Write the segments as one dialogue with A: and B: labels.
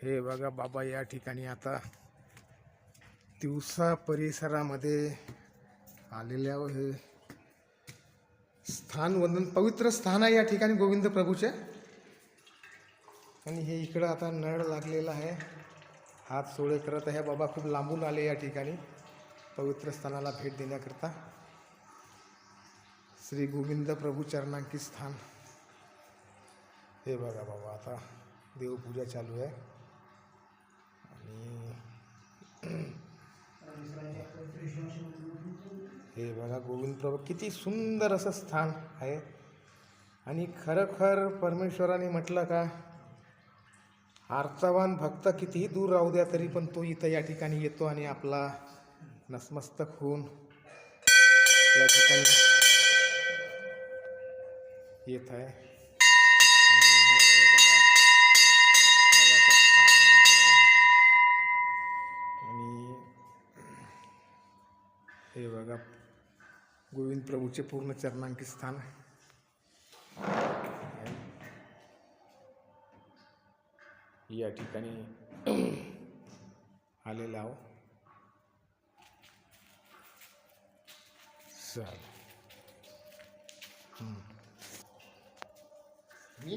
A: हे बघा बाबा या ठिकाणी आता तिवसा परिसरामध्ये आलेल्या हे स्थान वंदन पवित्र स्थान आहे या ठिकाणी गोविंद प्रभूचे. आणि हे इकडं आता नळ लागलेला आहे, हात सोळे करत आहे. बाबा खूप लांबून आले या ठिकाणी पवित्र स्थानाला भेट देण्याकरता. श्री गोविंद प्रभू चरणांकी स्थान. हे बघा बाबा आता देवपूजा चालू आहे. आणि हे बघा गोविंद प्रभू किती सुंदर असं स्थान आहे. आणि खरोखर परमेश्वराने म्हटलं का आर्तवान भक्त कितीही दूर राहू द्या तरी पण तो इथं या ठिकाणी येतो आणि आपला नतमस्तक होऊन या ठिकाणी येत आहे. आणि हे बघा गोविंद प्रभूचे पूर्ण चरणांकित स्थान या ठिकाणी आलेला आहो. चल मी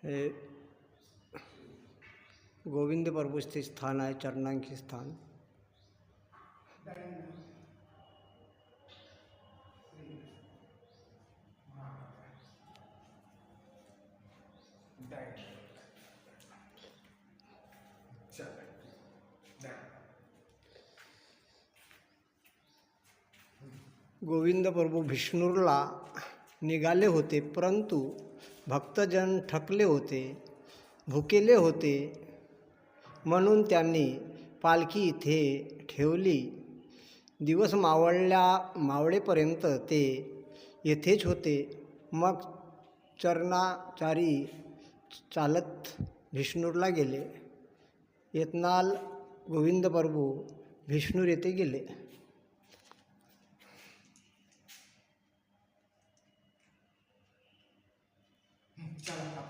B: हे गोविंद प्रभूचे स्थान आहे, चरणांकी स्थान. गोविंद प्रभू विष्णूरला निघाले होते, परंतु भक्तजन थकले होते, भुकेले होते, म्हणून त्यांनी पालखी इथे ठेवली. दिवस मावळेपर्यंत ते येथेच होते. मग चरणाचारी चालत विष्णूरला गेले. येतनाल गोविंद प्रभू विष्णूर येथे गेले.
A: चला